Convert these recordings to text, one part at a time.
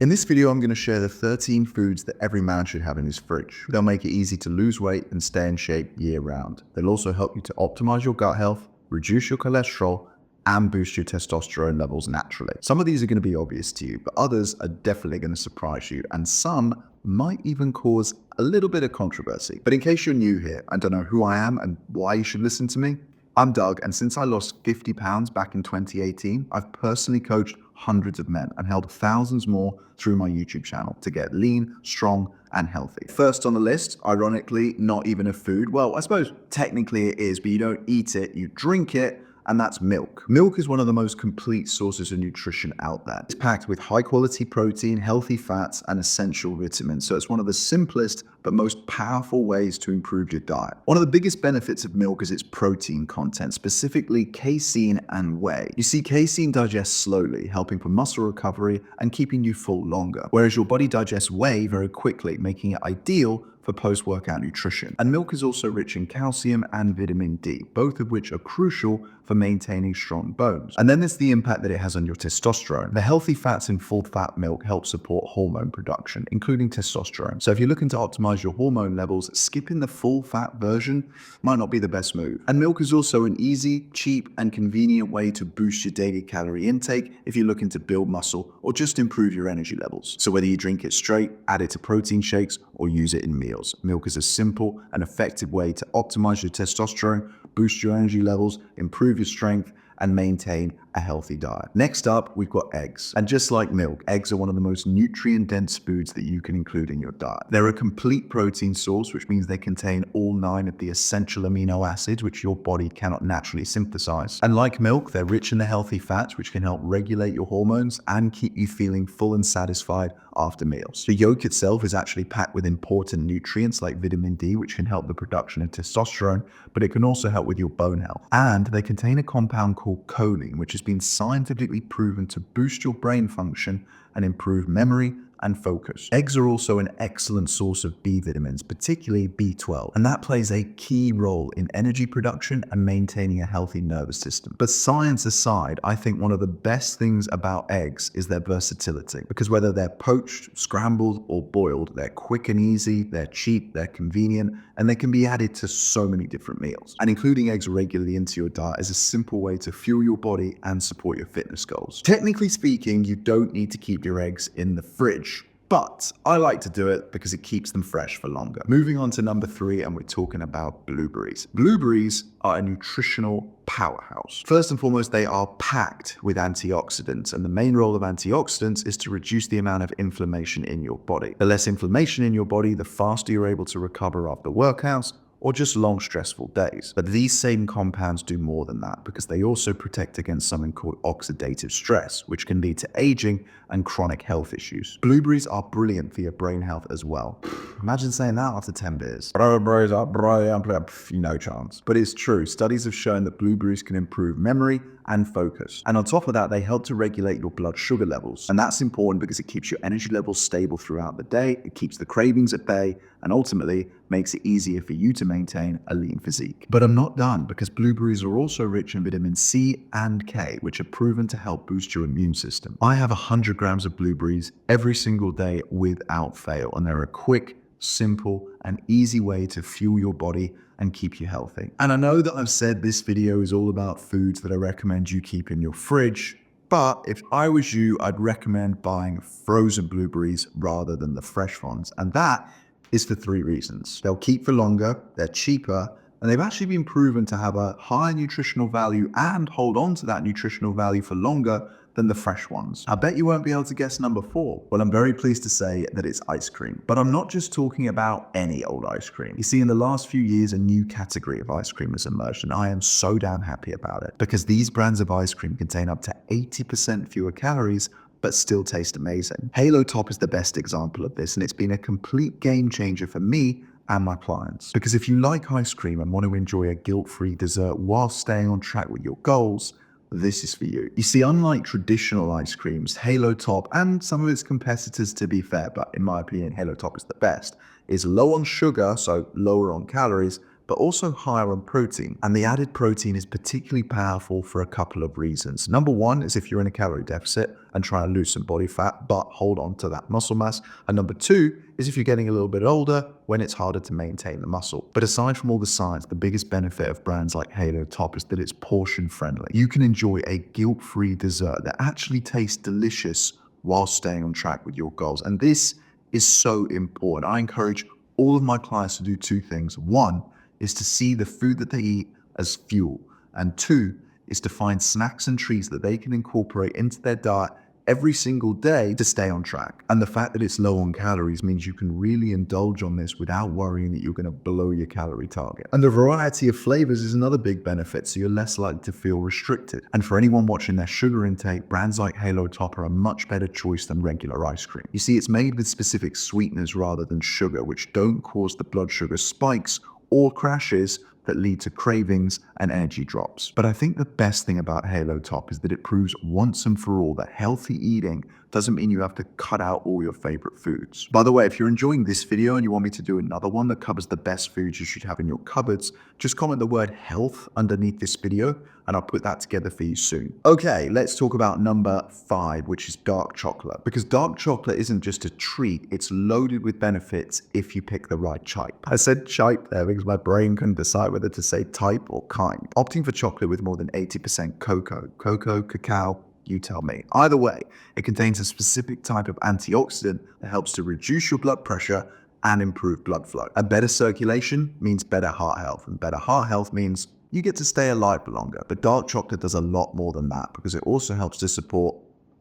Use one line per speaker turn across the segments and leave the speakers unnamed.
In this video, I'm going to share the 13 foods that every man should have in his fridge. They'll make it easy to lose weight and stay in shape year round. They'll also help you to optimize your gut health, reduce your cholesterol, and boost your testosterone levels naturally. Some of these are going to be obvious to you, but others are definitely going to surprise you, and some might even cause a little bit of controversy. But in case you're new here and don't know who I am and why you should listen to me, I'm Doug, and since I lost 50 pounds back in 2018, I've personally coached hundreds of men and helped thousands more through my YouTube channel to get lean, strong, and healthy. First on the list, ironically, not even a food. Well, I suppose technically it is, but you don't eat it, you drink it, and that's milk. Milk is one of the most complete sources of nutrition out there. It's packed with high quality protein, healthy fats, and essential vitamins. So it's one of the simplest but most powerful ways to improve your diet. One of the biggest benefits of milk is its protein content, specifically casein and whey. You see, casein digests slowly, helping for muscle recovery and keeping you full longer, whereas your body digests whey very quickly, making it ideal for post-workout nutrition. And milk is also rich in calcium and vitamin D, both of which are crucial for maintaining strong bones. And then there's the impact that it has on your testosterone. The healthy fats in full fat milk help support hormone production, including testosterone. So if you're looking to optimize your hormone levels, skipping the full fat version might not be the best move. And milk is also an easy, cheap, and convenient way to boost your daily calorie intake if you're looking to build muscle or just improve your energy levels. So whether you drink it straight, add it to protein shakes, or use it in meals, milk is a simple and effective way to optimize your testosterone, boost your energy levels, improve your strength, and maintain a healthy diet. Next up, we've got eggs. And just like milk, eggs are one of the most nutrient-dense foods that you can include in your diet. They're a complete protein source, which means they contain all 9 of the essential amino acids, which your body cannot naturally synthesize. And like milk, they're rich in the healthy fats, which can help regulate your hormones and keep you feeling full and satisfied after meals. The yolk itself is actually packed with important nutrients like vitamin D, which can help the production of testosterone, but it can also help with your bone health. And they contain a compound called choline, which has been scientifically proven to boost your brain function and improve memory and focus. Eggs are also an excellent source of B vitamins, particularly B12, and that plays a key role in energy production and maintaining a healthy nervous system. But science aside, I think one of the best things about eggs is their versatility, because whether they're poached, scrambled, or boiled, they're quick and easy, they're cheap, they're convenient, and they can be added to so many different meals. And including eggs regularly into your diet is a simple way to fuel your body and support your fitness goals. Technically speaking, you don't need to keep your eggs in the fridge, but I like to do it because it keeps them fresh for longer. Moving on to number 3, and we're talking about blueberries. Blueberries are a nutritional powerhouse. First and foremost, they are packed with antioxidants, and the main role of antioxidants is to reduce the amount of inflammation in your body. The less inflammation in your body, the faster you're able to recover after workouts or just long stressful days. But these same compounds do more than that, because they also protect against something called oxidative stress, which can lead to aging and chronic health issues. Blueberries are brilliant for your brain health as well. Imagine saying that after 10 beers. Blueberries are brilliant, no chance. But it's true, studies have shown that blueberries can improve memory and focus. And on top of that, they help to regulate your blood sugar levels. And that's important because it keeps your energy levels stable throughout the day, it keeps the cravings at bay, and ultimately makes it easier for you to maintain a lean physique. But I'm not done, because blueberries are also rich in vitamin C and K, which are proven to help boost your immune system. I have 100 grams of blueberries every single day without fail, and they're a quick, simple, and easy way to fuel your body and keep you healthy. And I know that I've said this video is all about foods that I recommend you keep in your fridge, but if I was you, I'd recommend buying frozen blueberries rather than the fresh ones. And that is for 3 reasons. They'll keep for longer, they're cheaper, and they've actually been proven to have a higher nutritional value and hold on to that nutritional value for longer than the fresh ones. I bet you won't be able to guess number 4. Well, I'm very pleased to say that it's ice cream. But I'm not just talking about any old ice cream. You see, in the last few years, a new category of ice cream has emerged, and I am so damn happy about it, because these brands of ice cream contain up to 80% fewer calories but still taste amazing. Halo Top is the best example of this, and it's been a complete game changer for me and my clients. Because if you like ice cream and want to enjoy a guilt-free dessert while staying on track with your goals, this is for you. You see, unlike traditional ice creams, Halo Top, and some of its competitors to be fair, but in my opinion, Halo Top is the best, is low on sugar, so lower on calories, but also higher on protein. And the added protein is particularly powerful for a couple of reasons. Number one is if you're in a calorie deficit and trying to lose some body fat, but hold on to that muscle mass. And number two is if you're getting a little bit older, when it's harder to maintain the muscle. But aside from all the science, the biggest benefit of brands like Halo Top is that it's portion friendly. You can enjoy a guilt-free dessert that actually tastes delicious while staying on track with your goals. And this is so important. I encourage all of my clients to do two things. One is to see the food that they eat as fuel. And two is to find snacks and treats that they can incorporate into their diet every single day to stay on track. And the fact that it's low on calories means you can really indulge on this without worrying that you're going to blow your calorie target. And the variety of flavors is another big benefit, so you're less likely to feel restricted. And for anyone watching their sugar intake, brands like Halo Top are a much better choice than regular ice cream. You see, it's made with specific sweeteners rather than sugar, which don't cause the blood sugar spikes or crashes that lead to cravings and energy drops. But I think the best thing about Halo Top is that it proves once and for all that healthy eating doesn't mean you have to cut out all your favorite foods. By the way, if you're enjoying this video and you want me to do another one that covers the best foods you should have in your cupboards, just comment the word health underneath this video and I'll put that together for you soon. Okay, let's talk about number 5, which is dark chocolate. Because dark chocolate isn't just a treat, it's loaded with benefits if you pick the right type. I said type there because my brain couldn't decide whether to say type or kind. Opting for chocolate with more than 80% cocoa, cacao, you tell me. Either way, it contains a specific type of antioxidant that helps to reduce your blood pressure and improve blood flow. A better circulation means better heart health, and better heart health means you get to stay alive for longer. But dark chocolate does a lot more than that because it also helps to support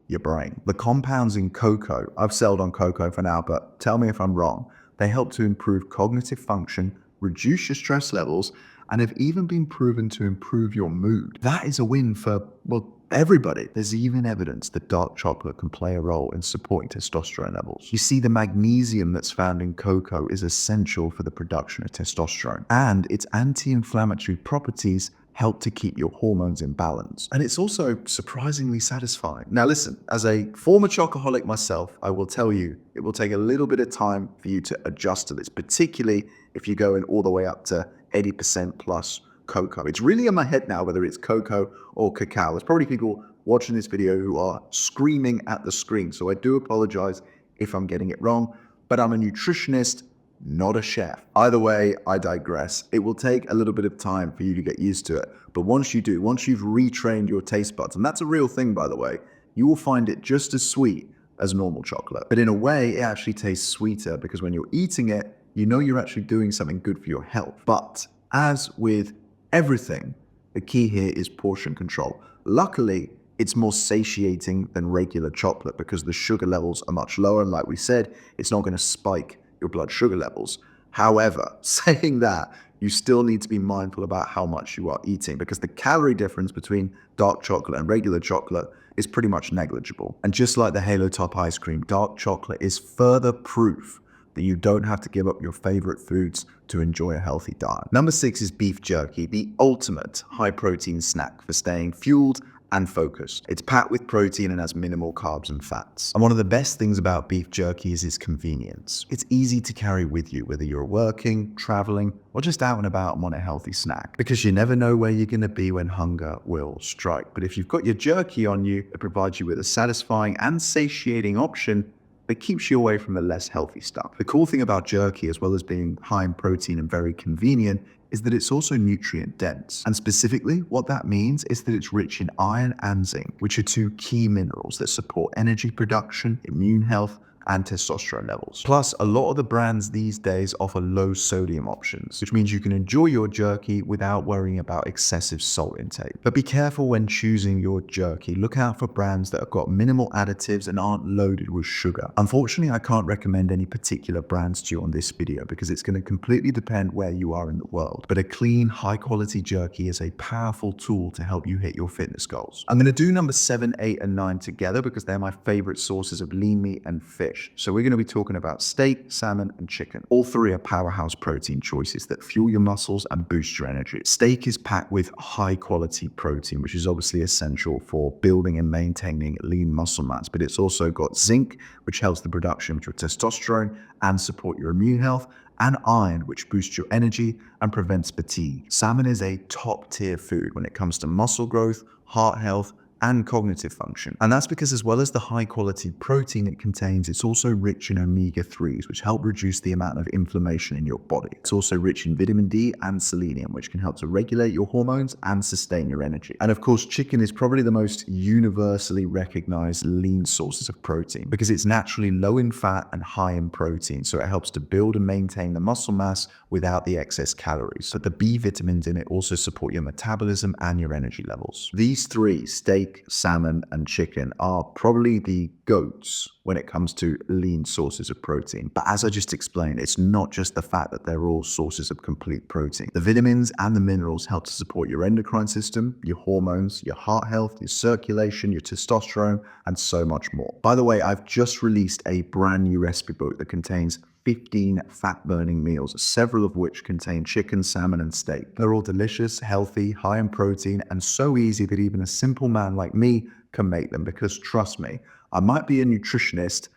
your brain. The compounds in cocoa, I've settled on cocoa for now, but tell me if I'm wrong, they help to improve cognitive function, reduce your stress levels, and have even been proven to improve your mood. That is a win for, well, everybody. There's even evidence that dark chocolate can play a role in supporting testosterone levels. You see, the magnesium that's found in cocoa is essential for the production of testosterone, and its anti-inflammatory properties help to keep your hormones in balance. And it's also surprisingly satisfying. Now listen, as a former chocoholic myself, I will tell you, it will take a little bit of time for you to adjust to this, particularly if you go in all the way up to 80% plus cocoa. It's really in my head now whether it's cocoa or cacao. There's probably people watching this video who are screaming at the screen, so I do apologize if I'm getting it wrong, but I'm a nutritionist, not a chef. Either way, I digress. It will take a little bit of time for you to get used to it, but once you do, once you've retrained your taste buds, and that's a real thing by the way, you will find it just as sweet as normal chocolate. But in a way, it actually tastes sweeter because when you're eating it, you know you're actually doing something good for your health. But as with everything, the key here is portion control. Luckily, it's more satiating than regular chocolate because the sugar levels are much lower. And like we said, it's not going to spike your blood sugar levels. However, saying that, you still need to be mindful about how much you are eating because the calorie difference between dark chocolate and regular chocolate is pretty much negligible. And just like the Halo Top ice cream, dark chocolate is further proof that you don't have to give up your favorite foods to enjoy a healthy diet. Number 6 is beef jerky, the ultimate high protein snack for staying fueled and focused. It's packed with protein and has minimal carbs and fats. And one of the best things about beef jerky is its convenience. It's easy to carry with you, whether you're working, traveling, or just out and about and want a healthy snack. Because you never know where you're gonna be when hunger will strike. But if you've got your jerky on you, it provides you with a satisfying and satiating option that keeps you away from the less healthy stuff. The cool thing about jerky, as well as being high in protein and very convenient, is that it's also nutrient dense. And specifically, what that means is that it's rich in iron and zinc, which are two key minerals that support energy production, immune health, and testosterone levels. Plus, a lot of the brands these days offer low sodium options, which means you can enjoy your jerky without worrying about excessive salt intake. But be careful when choosing your jerky. Look out for brands that have got minimal additives and aren't loaded with sugar. Unfortunately, I can't recommend any particular brands to you on this video because it's going to completely depend where you are in the world. But a clean, high quality jerky is a powerful tool to help you hit your fitness goals. I'm going to do number 7, 8, and 9 together because they're my favorite sources of lean meat and fish. fish. So we're going to be talking about steak, salmon, and chicken. All three are powerhouse protein choices that fuel your muscles and boost your energy. Steak is packed with high quality protein, which is obviously essential for building and maintaining lean muscle mass, but it's also got zinc, which helps the production of your testosterone and support your immune health, and iron, which boosts your energy and prevents fatigue. Salmon is a top tier food when it comes to muscle growth, heart health, and cognitive function. And that's because as well as the high quality protein it contains, it's also rich in omega-3s, which help reduce the amount of inflammation in your body. It's also rich in vitamin D and selenium, which can help to regulate your hormones and sustain your energy. And of course, chicken is probably the most universally recognized lean sources of protein because it's naturally low in fat and high in protein. So it helps to build and maintain the muscle mass without the excess calories. But the B vitamins in it also support your metabolism and your energy levels. These three, steak, salmon, and chicken, are probably the goats when it comes to lean sources of protein. But as I just explained, it's not just the fact that they're all sources of complete protein. The vitamins and the minerals help to support your endocrine system, your hormones, your heart health, your circulation, your testosterone, and so much more. By the way, I've just released a brand new recipe book that contains 15 fat-burning meals, several of which contain chicken, salmon, and steak. They're all delicious, healthy, high in protein, and so easy that even a simple man like me can make them, because trust me, I might be a nutritionist,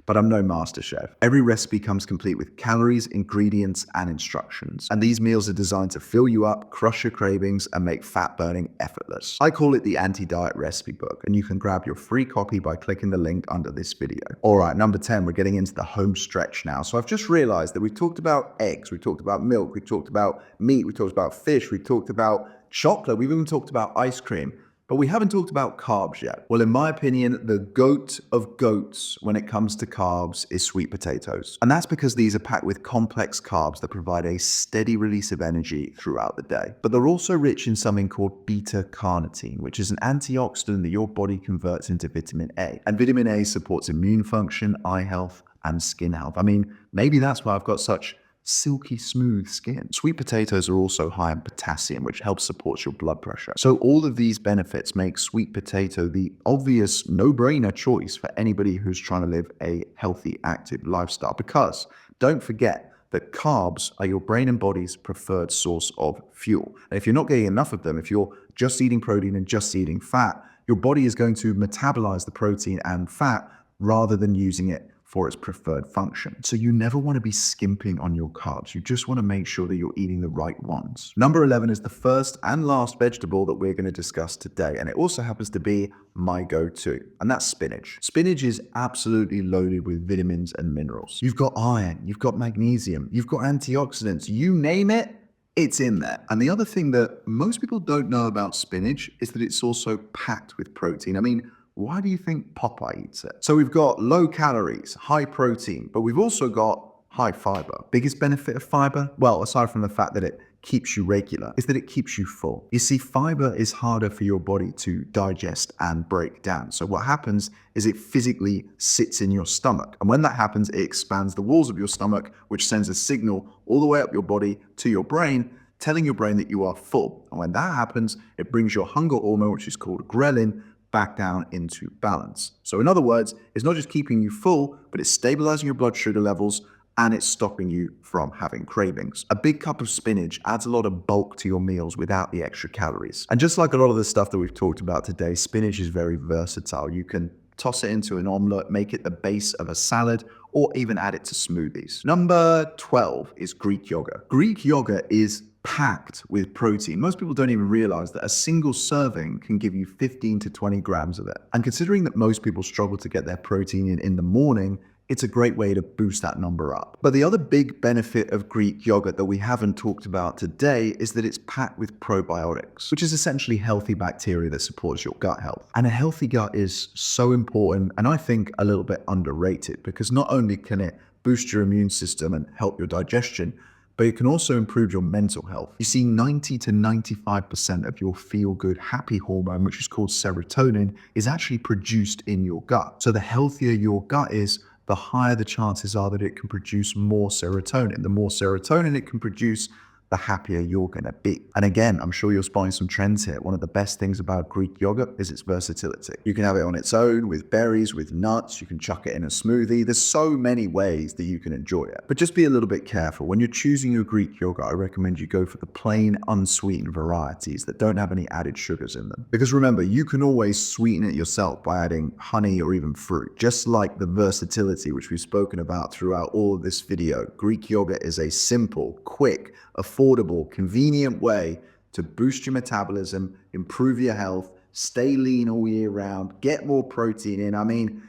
but I'm no master chef. Every recipe comes complete with calories, ingredients, and instructions. And these meals are designed to fill you up, crush your cravings, and make fat burning effortless. I call it the anti-diet recipe book, and you can grab your free copy by clicking the link under this video. All right, number 10, we're getting into the home stretch now. So I've just realized that we've talked about eggs, we've talked about milk, we've talked about meat, we've talked about fish, we've talked about chocolate, we've even talked about ice cream. But we haven't talked about carbs yet. Well, in my opinion, the goat of goats when it comes to carbs is sweet potatoes. And that's because these are packed with complex carbs that provide a steady release of energy throughout the day. But they're also rich in something called beta-carotene, which is an antioxidant that your body converts into vitamin A. And vitamin A supports immune function, eye health, and skin health. I mean, maybe that's why I've got such silky smooth skin. Sweet potatoes are also high in potassium, which helps support your blood pressure. So all of these benefits make sweet potato the obvious no-brainer choice for anybody who's trying to live a healthy, active lifestyle. Because don't forget that carbs are your brain and body's preferred source of fuel. And if you're not getting enough of them, if you're just eating protein and just eating fat, your body is going to metabolize the protein and fat rather than using it for its preferred function. So you never want to be skimping on your carbs. You just want to make sure that you're eating the right ones. Number 11 is the first and last vegetable that we're going to discuss today. And it also happens to be my go-to, and that's spinach. Spinach is absolutely loaded with vitamins and minerals. You've got iron, you've got magnesium, you've got antioxidants, you name it, it's in there. And the other thing that most people don't know about spinach is that it's also packed with protein. I mean, why do you think Popeye eats it? So we've got low calories, high protein, but we've also got high fiber. Biggest benefit of fiber? Well, aside from the fact that it keeps you regular, is that it keeps you full. You see, fiber is harder for your body to digest and break down. So what happens is it physically sits in your stomach. And when that happens, it expands the walls of your stomach, which sends a signal all the way up your body to your brain, telling your brain that you are full. And when that happens, it brings your hunger hormone, which is called ghrelin, back down into balance. So in other words, it's not just keeping you full, but it's stabilizing your blood sugar levels and it's stopping you from having cravings. A big cup of spinach adds a lot of bulk to your meals without the extra calories. And just like a lot of the stuff that we've talked about today, spinach is very versatile. You can toss it into an omelet, make it the base of a salad, or even add it to smoothies. Number 12 is Greek yogurt. Greek yogurt is packed with protein. Most people don't even realize that a single serving can give you 15 to 20 grams of it. And considering that most people struggle to get their protein in the morning, it's a great way to boost that number up. But the other big benefit of Greek yogurt that we haven't talked about today is that it's packed with probiotics, which is essentially healthy bacteria that supports your gut health. And a healthy gut is so important, and I think a little bit underrated, because not only can it boost your immune system and help your digestion, but it can also improve your mental health. You see, 90 to 95% of your feel-good happy hormone, which is called serotonin, is actually produced in your gut. So the healthier your gut is, the higher the chances are that it can produce more serotonin. The more serotonin it can produce, the happier you're going to be. And again, I'm sure you're spotting some trends here. One of the best things about Greek yogurt is its versatility. You can have it on its own, with berries, with nuts. You can chuck it in a smoothie. There's so many ways that you can enjoy it. But just be a little bit careful. When you're choosing your Greek yogurt, I recommend you go for the plain, unsweetened varieties that don't have any added sugars in them. Because remember, you can always sweeten it yourself by adding honey or even fruit. Just like the versatility which we've spoken about throughout all of this video, Greek yogurt is a simple, quick, affordable, convenient way to boost your metabolism, improve your health, stay lean all year round, get more protein in. I mean,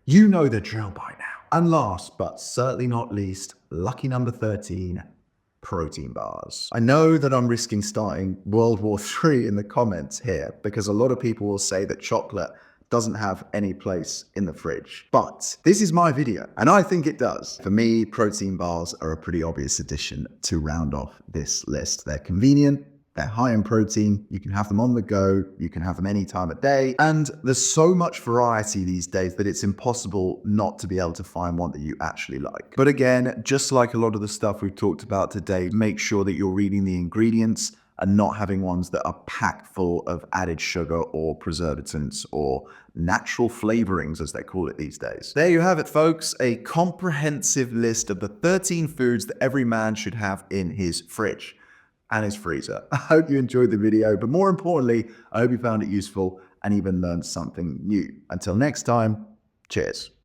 you know the drill by now. And last, but certainly not least, lucky number 13, protein bars. I know that I'm risking starting World War III in the comments here because a lot of people will say that chocolate doesn't have any place in the fridge. But this is my video, and I think it does. For me, protein bars are a pretty obvious addition to round off this list. They're convenient, they're high in protein, you can have them on the go, you can have them any time of day, and there's so much variety these days that it's impossible not to be able to find one that you actually like. But again, just like a lot of the stuff we've talked about today, make sure that you're reading the ingredients and not having ones that are packed full of added sugar or preservatives or natural flavorings, as they call it these days. There you have it, folks, a comprehensive list of the 13 foods that every man should have in his fridge and his freezer. I hope you enjoyed the video, but more importantly, I hope you found it useful and even learned something new. Until next time, cheers.